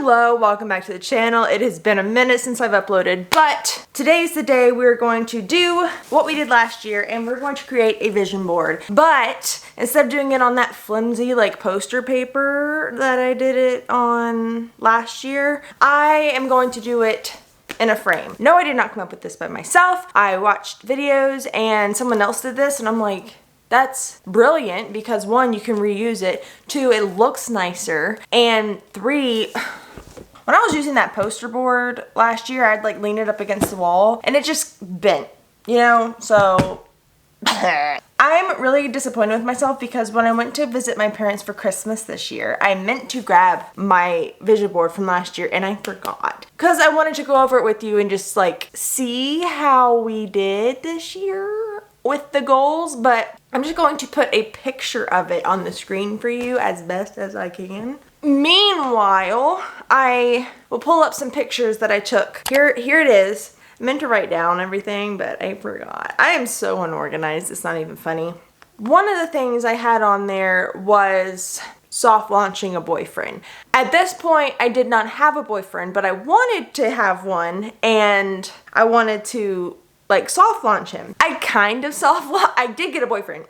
Hello, welcome back to the channel. It has been a minute since I've uploaded, but today's the day we're going to do what we did last year and we're going to create a vision board. But instead of doing it on that flimsy like poster paper that I did it on last year, I am going to do it in a frame. No, I did not come up with this by myself. I watched videos and someone else did this and I'm like, that's brilliant because one, you can reuse it, two, it looks nicer, and three, when I was using that poster board last year, I'd like lean it up against the wall and it just bent, you know? So I'm really disappointed with myself because when I went to visit my parents for Christmas this year, I meant to grab my vision board from last year and I forgot. Because I wanted to go over it with you and just like see how we did this year with the goals, but I'm just going to put a picture of it on the screen for you as best as I can. Meanwhile, I will pull up some pictures that I took. Here it is. I meant to write down everything, but I forgot. I am so unorganized, it's not even funny. One of the things I had on there was soft launching a boyfriend. At this point, I did not have a boyfriend, but I wanted to have one, and I wanted to like soft launch him. I did get a boyfriend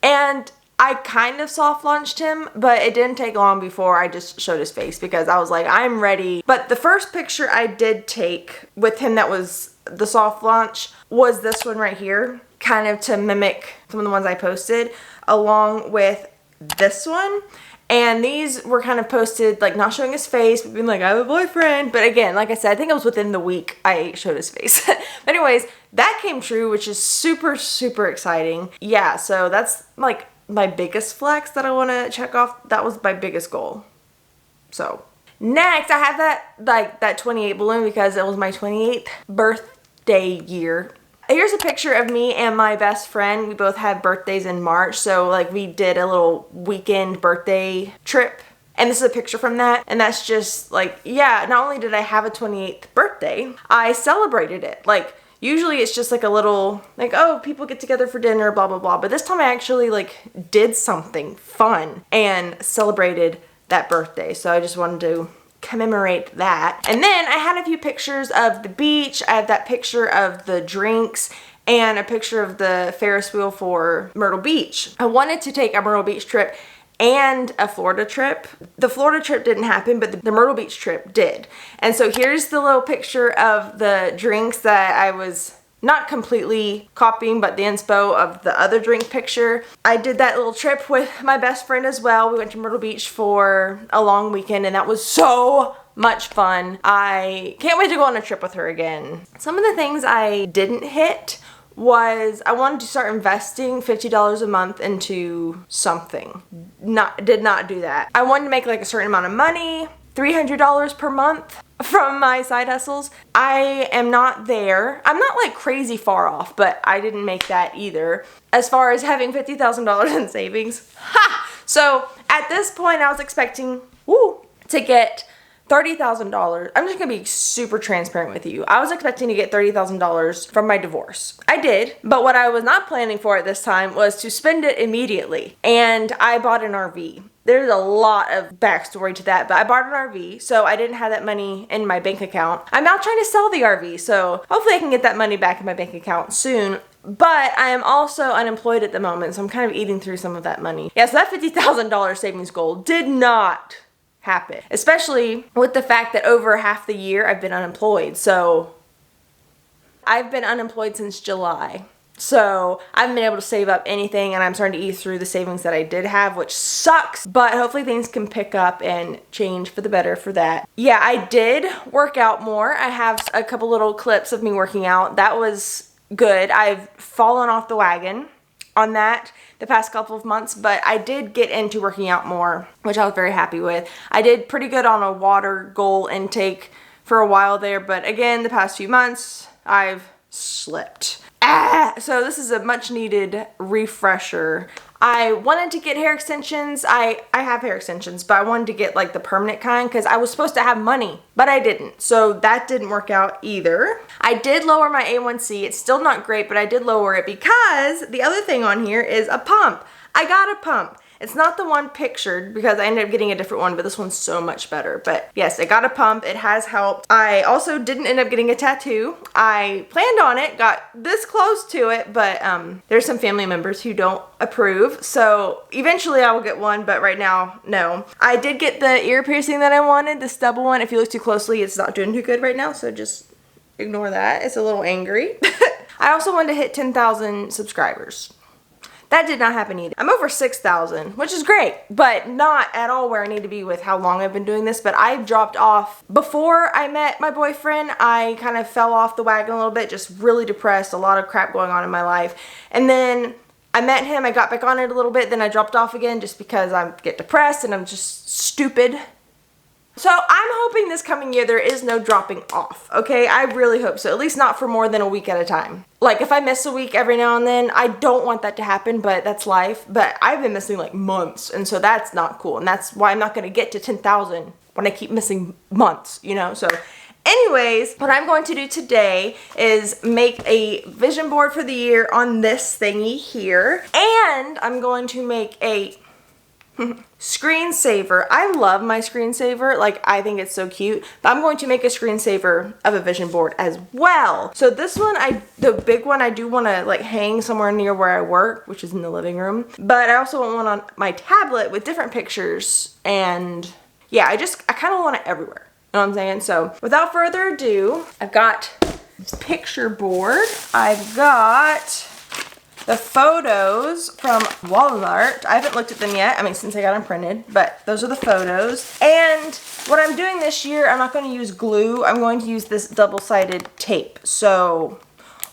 and I kind of soft launched him, but it didn't take long before I just showed his face because I was like, I'm ready. But the first picture I did take with him that was the soft launch was this one right here, kind of to mimic some of the ones I posted, along with this one. And these were kind of posted, like not showing his face, but being like, I have a boyfriend. But again, like I said, I think it was within the week I showed his face. But anyways, that came true, which is super, super exciting. Yeah, so that's like my biggest flex that I want to check off. That was my biggest goal. So next, I have that 28 balloon because it was my 28th birthday year. Here's a picture of me and my best friend. We both had birthdays in March, so like we did a little weekend birthday trip. And this is a picture from that. And that's just like, yeah, not only did I have a 28th birthday, I celebrated it. Like usually it's just like a little like, oh, people get together for dinner, blah, blah, blah. But this time I actually like did something fun and celebrated that birthday. So I just wanted to commemorate that. And then I had a few pictures of the beach. I have that picture of the drinks and a picture of the Ferris wheel for Myrtle Beach. I wanted to take a Myrtle Beach trip and a Florida trip. The Florida trip didn't happen, but the Myrtle Beach trip did. And so here's the little picture of the drinks that I was not completely copying, but the inspo of the other drink picture. I did that little trip with my best friend as well. We went to Myrtle Beach for a long weekend and that was so much fun. I can't wait to go on a trip with her again. Some of the things I didn't hit was I wanted to start investing $50 a month into something. Did not do that. I wanted to make like a certain amount of money, $300 per month from my side hustles. I am not there. I'm not like crazy far off, but I didn't make that either. As far as having $50,000 in savings. Ha! So at this point I was expecting to get $30,000. I'm just gonna be super transparent with you. I was expecting to get $30,000 from my divorce. I did, but what I was not planning for at this time was to spend it immediately. And I bought an RV. There's a lot of backstory to that, but I bought an RV, so I didn't have that money in my bank account. I'm now trying to sell the RV, so hopefully I can get that money back in my bank account soon. But I am also unemployed at the moment, so I'm kind of eating through some of that money. Yeah, so that $50,000 savings goal did not happen, especially with the fact that over half the year I've been unemployed. So I've been unemployed since July. So I haven't been able to save up anything and I'm starting to eat through the savings that I did have, which sucks, but hopefully things can pick up and change for the better for that. Yeah, I did work out more. I have a couple little clips of me working out. That was good. I've fallen off the wagon on that the past couple of months, but I did get into working out more, which I was very happy with. I did pretty good on a water goal intake for a while there, but again, the past few months, I've slipped. So this is a much needed refresher. I wanted to get hair extensions. I have hair extensions, but I wanted to get like the permanent kind because I was supposed to have money, but I didn't. So that didn't work out either. I did lower my A1C. It's still not great, but I did lower it because the other thing on here is a pump. I got a pump. It's not the one pictured because I ended up getting a different one, but this one's so much better. But yes, it got a pump. It has helped. I also didn't end up getting a tattoo. I planned on it, got this close to it, but there's some family members who don't approve. So eventually I will get one, but right now, no. I did get the ear piercing that I wanted, the stubble one. If you look too closely, it's not doing too good right now, so just ignore that. It's a little angry. I also wanted to hit 10,000 subscribers. That did not happen either. I'm over 6,000, which is great, but not at all where I need to be with how long I've been doing this. But I dropped off before I met my boyfriend. I kind of fell off the wagon a little bit, just really depressed, a lot of crap going on in my life. And then I met him, I got back on it a little bit, then I dropped off again just because I get depressed and I'm just stupid. So I'm hoping this coming year there is no dropping off, okay? I really hope so, at least not for more than a week at a time. Like if I miss a week every now and then, I don't want that to happen, but that's life. But I've been missing like months, and so that's not cool. And that's why I'm not gonna get to 10,000 when I keep missing months, you know? So anyways, what I'm going to do today is make a vision board for the year on this thingy here. And I'm going to make a screensaver. I love my screensaver. Like, I think it's so cute. But I'm going to make a screensaver of a vision board as well. So this one, the big one, I do want to like hang somewhere near where I work, which is in the living room. But I also want one on my tablet with different pictures. And yeah, I kind of want it everywhere. You know what I'm saying? So without further ado, I've got this picture board. I've got the photos from Walmart. I haven't looked at them yet. I mean, since I got them printed, but those are the photos. And what I'm doing this year, I'm not going to use glue. I'm going to use this double-sided tape. So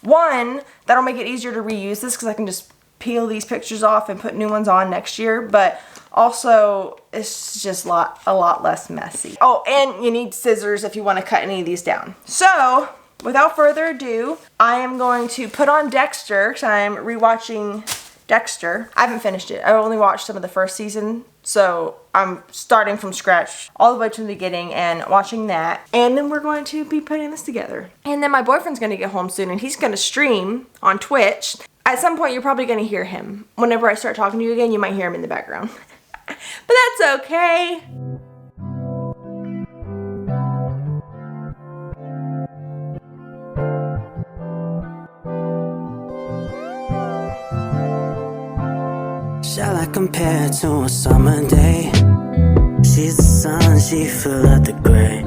one, that'll make it easier to reuse this because I can just peel these pictures off and put new ones on next year. But also, it's just a lot less messy. Oh, and you need scissors if you want to cut any of these down. So without further ado, I am going to put on Dexter because I'm rewatching Dexter. I haven't finished it. I only watched some of the first season, so I'm starting from scratch all the way to the beginning and watching that. And then we're going to be putting this together. And then my boyfriend's going to get home soon and he's going to stream on Twitch. At some point, you're probably going to hear him. Whenever I start talking to you again, you might hear him in the background. But that's okay. Shall I compare to a summer day? She's the sun, she fill out the gray.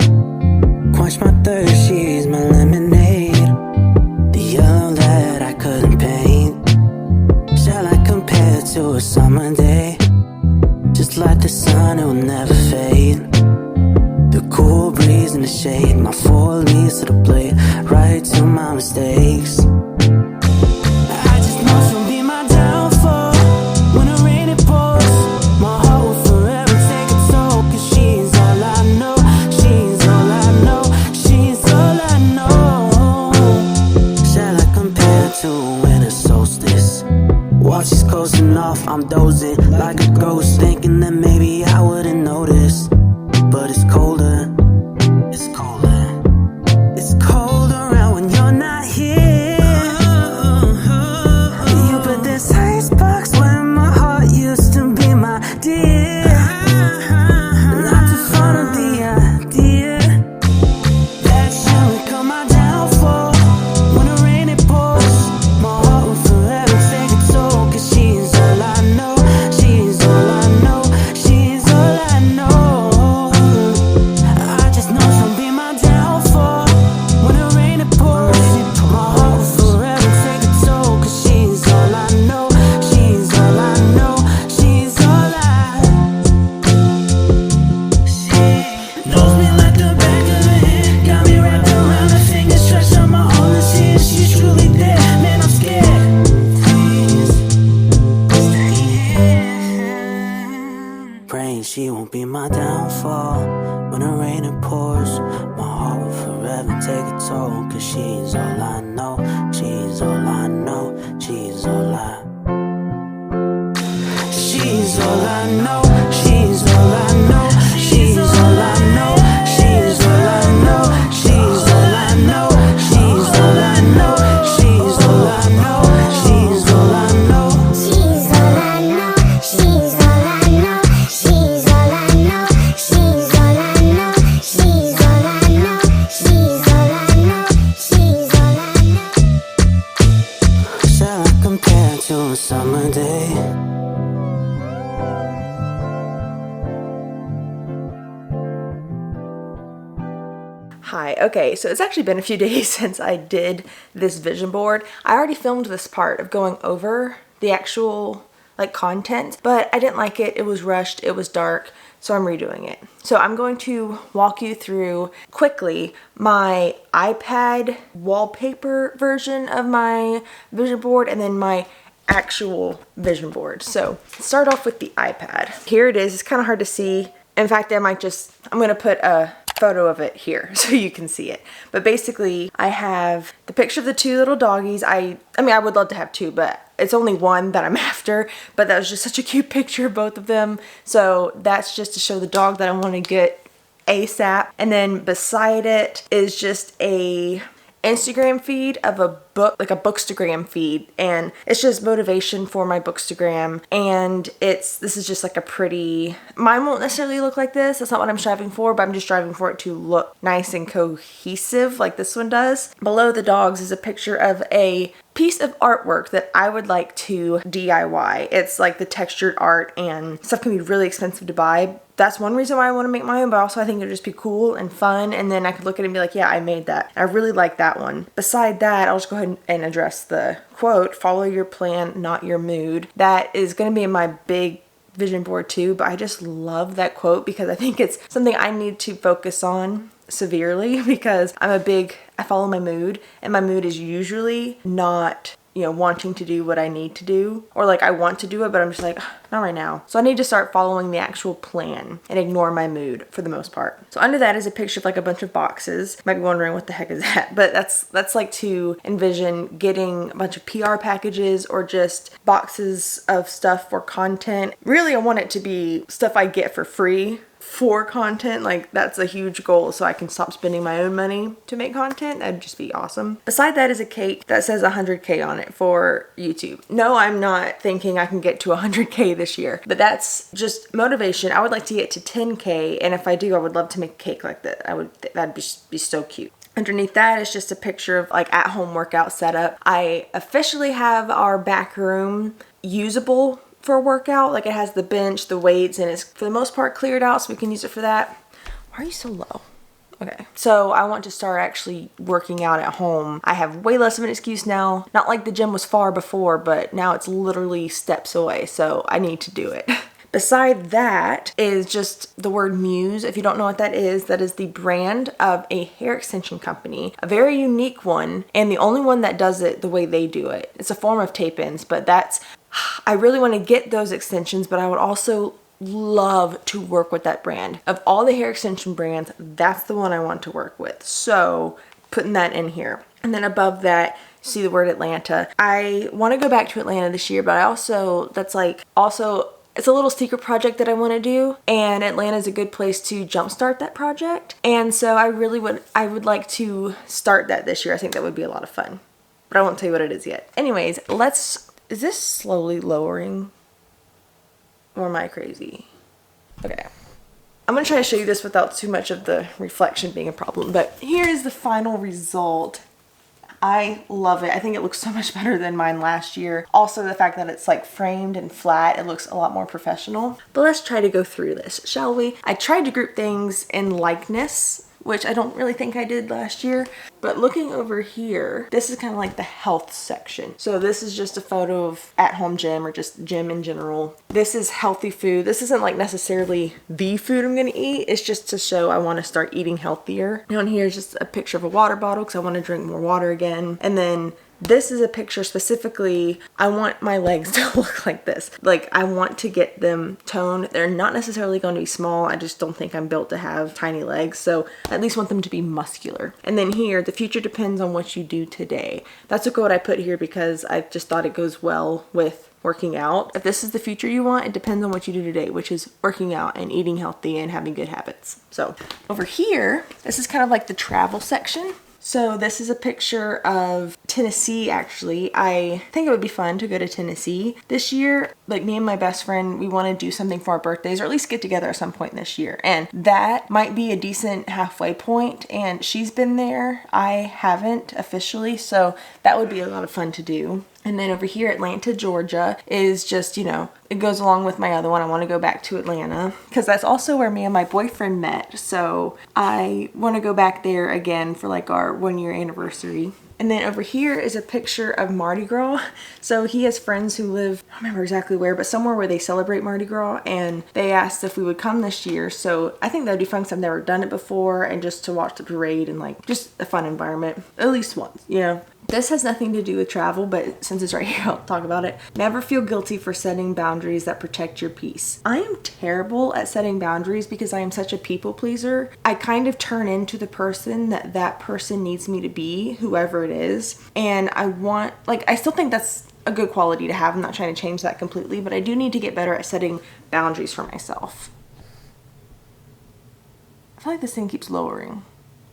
Quench my thirst, she's my lemonade. The yellow that I couldn't paint. Shall I compare to a summer day? Just like the sun, it will never fade. The cool breeze in the shade, my four leaves to the blade, right to my mistakes. I just know she'll be my downfall. When the rain it pours, my heart will forever take a toll. Cause she's all I know, she's all I know, she's all I know. Shall I compare to a winter solstice? While she's coasting off, I'm dozing like a ghost, thinking that maybe I wouldn't notice. But it's colder, it's colder, it's cold around when you're not here. You put this icebox where my heart used to be, my dear. Not too fond of the idea that you become my downfall. When the rain it pours, my heart will forever take a toll. Cause she's all I know, she's all I know, she's all I know. I just know she'll be my downfall. When the rain it pours, my heart will forever take a toll. Cause she's all I know, she's all I know, she's all I. She knows me like the back of her hand. Got me wrapped around her finger, stretched on my arm and see she's truly there. Man, I'm scared. Please stay here. Praying she won't be my downfall. When the rain it pours, my heart will forever take a toll. Cause she's all I know, she's all I know, she's all I. She's all I know, she's all I know, she's all I know, she's all I know, she's all I know, she's all I know, she's all I know, she's all I know, She's all I know, she's all I Hi, okay, so it's actually been a few days since I did this vision board. I already filmed this part of going over the actual like content, but I didn't like it. It was rushed, it was dark, so I'm redoing it. So I'm going to walk you through quickly my iPad wallpaper version of my vision board and then my actual vision board. So start off with the iPad. Here it is. It's kind of hard to see. In fact, I'm gonna put a photo of it here so you can see it. But basically, I have the picture of the two little doggies. I mean, I would love to have two, but it's only one that I'm after. But that was just such a cute picture of both of them. So that's just to show the dog that I want to get ASAP. And then beside it is just a Instagram feed of a book, like a bookstagram feed, and it's just motivation for my bookstagram. And this is just like a pretty, mine won't necessarily look like this, that's not what I'm striving for, but I'm just striving for it to look nice and cohesive like this one does. Below the dogs is a picture of a piece of artwork that I would like to DIY. It's like the textured art, and stuff can be really expensive to buy. That's one reason why I want to make my own, but also I think it'd just be cool and fun, and then I could look at it and be like, yeah, I made that. I really like that one. Beside that, I'll just go ahead and address the quote, follow your plan, not your mood. That is going to be in my big vision board too, but I just love that quote because I think it's something I need to focus on severely because I follow my mood, and my mood is usually not, wanting to do what I need to do, or like I want to do it, but I'm just like, not right now. So I need to start following the actual plan and ignore my mood for the most part. So under that is a picture of like a bunch of boxes. You might be wondering what the heck is that, but that's like to envision getting a bunch of PR packages or just boxes of stuff for content. Really, I want it to be stuff I get for free for content. Like that's a huge goal, so I can stop spending my own money to make content. That'd just be awesome. Beside that is a cake that says 100K on it for YouTube. No, I'm not thinking I can get to 100K this year, but that's just motivation. I would like to get to 10K, and if I do, I would love to make a cake like that. That'd be so cute. Underneath that is just a picture of like at-home workout setup. I officially have our back room usable for a workout. Like it has the bench, the weights, and it's for the most part cleared out, so we can use it for that. Why are you so low? Okay, so I want to start actually working out at home. I have way less of an excuse now. Not like the gym was far before, but now it's literally steps away, so I need to do it. Beside that is just the word Muse. If you don't know what that is the brand of a hair extension company, a very unique one, and the only one that does it the way they do it. It's a form of tape-ins, but I really want to get those extensions, but I would also love to work with that brand. Of all the hair extension brands, that's the one I want to work with. So putting that in here. And then above that, see the word Atlanta. I want to go back to Atlanta this year, but it's a little secret project that I want to do, and Atlanta is a good place to jumpstart that project. And so I would like to start that this year. I think that would be a lot of fun, but I won't tell you what it is yet. Anyways, is this slowly lowering, or am I crazy? Okay. I'm going to try to show you this without too much of the reflection being a problem, but here is the final result. I love it. I think it looks so much better than mine last year. Also, the fact that it's like framed and flat, it looks a lot more professional. But let's try to go through this, shall we? I tried to group things in likeness, which I don't really think I did last year. But looking over here, this is kind of like the health section. So this is just a photo of at-home gym or just gym in general. This is healthy food. This isn't like necessarily the food I'm gonna eat. It's just to show I want to start eating healthier. Down here is just a picture of a water bottle because I want to drink more water again. And then this is a picture specifically, I want my legs to look like this. Like I want to get them toned. They're not necessarily going to be small. I just don't think I'm built to have tiny legs. So I at least want them to be muscular. And then here, the future depends on what you do today. That's a quote I put here because I just thought it goes well with working out. If this is the future you want, it depends on what you do today, which is working out and eating healthy and having good habits. So over here, this is kind of like the travel section. So this is a picture of Tennessee, actually. I think it would be fun to go to Tennessee this year. like me and my best friend, we want to do something for our birthdays or at least get together at some point this year. And that might be a decent halfway point. And she's been there. I haven't officially. So that would be a lot of fun to do. And then over here, Atlanta, Georgia is just, you know, it goes along with my other one. I want to go back to Atlanta because that's also where me and my boyfriend met. So I want to go back there again for like our 1-year anniversary. And then over here is a picture of Mardi Gras. So he has friends who live, I don't remember exactly where, but somewhere where they celebrate Mardi Gras. And they asked if we would come this year. So I think that would be fun because I've never done it before. And just to watch the parade and like just a fun environment. At least once, you know. This has nothing to do with travel, but since it's right here, I'll talk about it. Never feel guilty for setting boundaries that protect your peace. I am terrible at setting boundaries because I am such a people pleaser. I kind of turn into the person that that person needs me to be, whoever it is. And I want, like, I still think that's a good quality to have. I'm not trying to change that completely, but I do need to get better at setting boundaries for myself. I feel like this thing keeps lowering.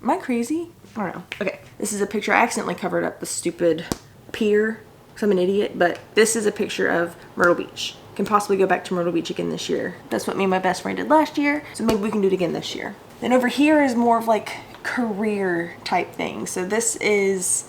Am I crazy? I don't know. Okay, this is a picture. I accidentally covered up the stupid pier because I'm an idiot, but this is a picture of Myrtle Beach. Can possibly go back to Myrtle Beach again this year. That's what me and my best friend did last year, so maybe we can do it again this year. Then over here is more of like career type thing. So this says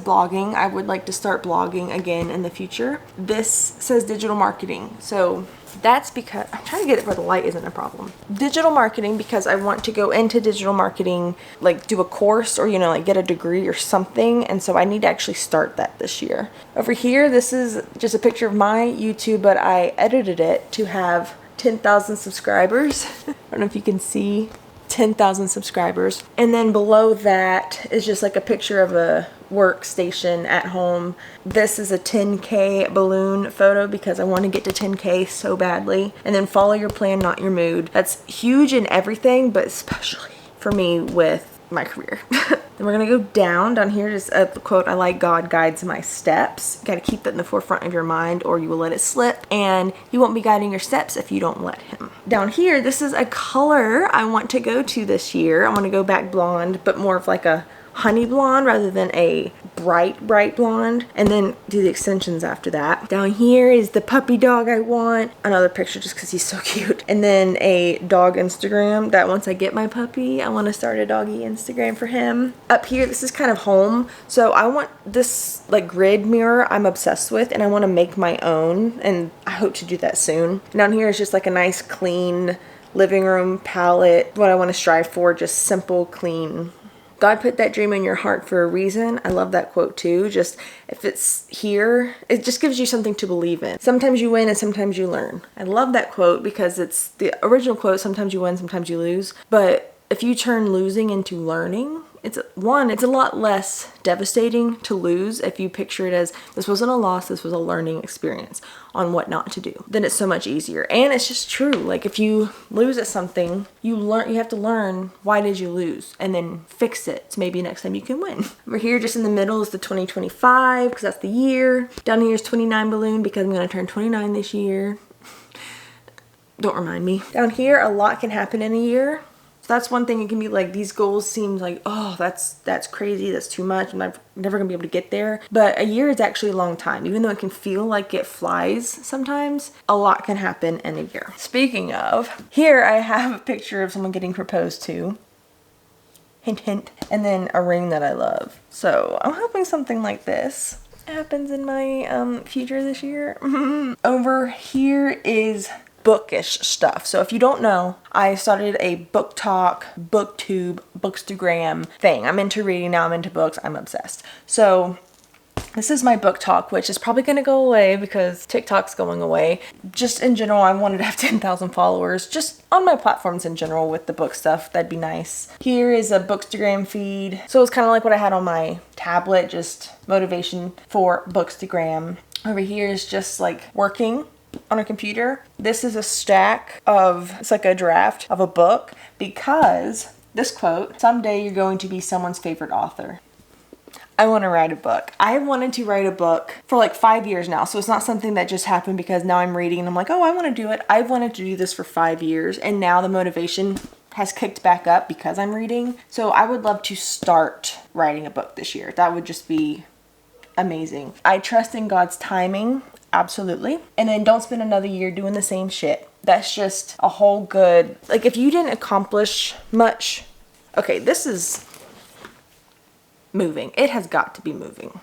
blogging. I would like to start blogging again in the future. This says digital marketing. So that's because I'm trying to get it where the light isn't a problem. Digital marketing because I want to go into digital marketing, like do a course or, you know, like get a degree or something. And so I need to actually start that this year. Over here, this is just a picture of my YouTube, but I edited it to have 10,000 subscribers. I don't know if you can see 10,000 subscribers. And then below that is just like a picture of a workstation at home. This is a 10K balloon photo because I want to get to 10K so badly. And then follow your plan, not your mood. That's huge in everything, but especially for me with my career. Then we're gonna go down here, just a quote, I like God guides my steps. You gotta keep that in the forefront of your mind or you will let it slip, and he won't be guiding your steps if you don't let him. Down here, this is a color I want to go to this year. I want to go back blonde, but more of like a honey blonde rather than a bright blonde, and then do the extensions after that. Down here is the puppy dog I want. Another picture just because he's so cute. And then a dog Instagram that once I get my puppy, I want to start a doggy Instagram for him. Up here, this is kind of home. So I want this like grid mirror I'm obsessed with, and I want to make my own, and I hope to do that soon. Down here is just like a nice clean living room palette. What I want to strive for, just simple, clean. God put that dream in your heart for a reason. I love that quote too. Just if it's here, it just gives you something to believe in. Sometimes you win and sometimes you learn. I love that quote because it's the original quote, sometimes you win, sometimes you lose. But if you turn losing into learning, it's a lot less devastating to lose if you picture it as this wasn't a loss, this was a learning experience on what not to do. Then it's so much easier. And it's just true. Like if you lose at something, you have to learn why did you lose and then fix it. So maybe next time you can win. Over here just in the middle is the 2025 because that's the year. Down here is 29 balloon because I'm going to turn 29 this year. Don't remind me. Down here a lot can happen in a year. That's one thing. It can be like these goals seem like, oh, that's crazy, that's too much, I'm never gonna be able to get there. But a year is actually a long time. Even though it can feel like it flies sometimes, a lot can happen in a year. Speaking of, here I have a picture of someone getting proposed to. Hint, hint. And then a ring that I love. So I'm hoping something like this happens in my future this year. Over here is bookish stuff. So if you don't know, I started a book talk, booktube, bookstagram thing. I'm into reading now, I'm into books, I'm obsessed. So this is my book talk, which is probably going to go away because TikTok's going away. Just in general, I wanted to have 10,000 followers just on my platforms in general with the book stuff. That'd be nice. Here is a bookstagram feed. So it's kind of like what I had on my tablet, just motivation for bookstagram. Over here is just like working on a computer. This is a stack of, it's like a draft of a book because this quote, someday you're going to be someone's favorite author. I want to write a book. I wanted to write a book for like 5 years now. So it's not something that just happened because now I'm reading and I'm like, oh, I want to do it. I've wanted to do this for 5 years and now the motivation has kicked back up because I'm reading. So I would love to start writing a book this year. That would just be amazing. I trust in God's timing. Absolutely. And then don't spend another year doing the same shit. That's just a whole good, like if you didn't accomplish much, okay, this is moving. It has got to be moving.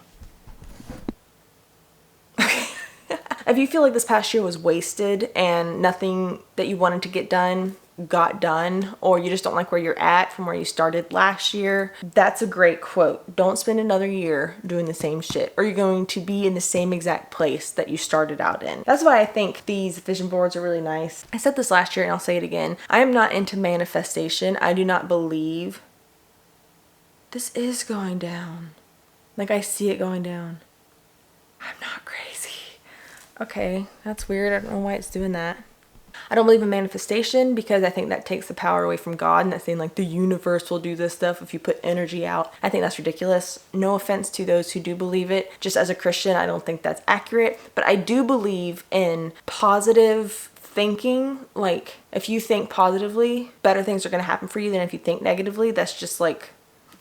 Okay. If you feel like this past year was wasted and nothing that you wanted to get done got done, or you just don't like where you're at from where you started last year, that's a great quote. Don't spend another year doing the same shit, or you're going to be in the same exact place that you started out in. That's why I think these vision boards are really nice. I said this last year and I'll say it again. I am not into manifestation. I do not believe this is going down. Like I see it going down. I'm not crazy. Okay, that's weird. I don't know why it's doing that. I don't believe in manifestation because I think that takes the power away from God, and that saying like the universe will do this stuff if you put energy out. I think that's ridiculous. No offense to those who do believe it. Just as a Christian, I don't think that's accurate, but I do believe in positive thinking. Like if you think positively, better things are going to happen for you than if you think negatively. That's just like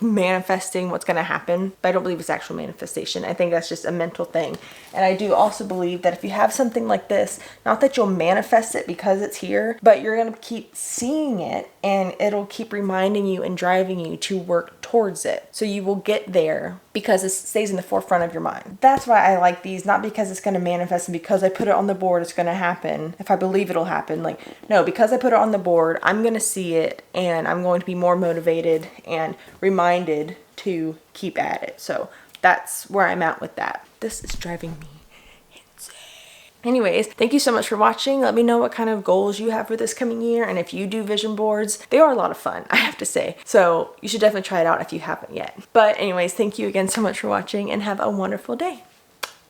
manifesting what's going to happen, but I don't believe it's actual manifestation. I think that's just a mental thing. And I do also believe that if you have something like this, not that you'll manifest it because it's here, but you're going to keep seeing it and it'll keep reminding you and driving you to work towards it. So you will get there because it stays in the forefront of your mind. That's why I like these, not because it's going to manifest and because I put it on the board it's going to happen. If I believe it'll happen, like no, because I put it on the board, I'm going to see it and I'm going to be more motivated and reminded to keep at it. So that's where I'm at with that. This is driving me insane. Anyways, thank you so much for watching. Let me know what kind of goals you have for this coming year, and if you do vision boards. They are a lot of fun, I have to say. So you should definitely try it out if you haven't yet. But anyways, thank you again so much for watching and have a wonderful day.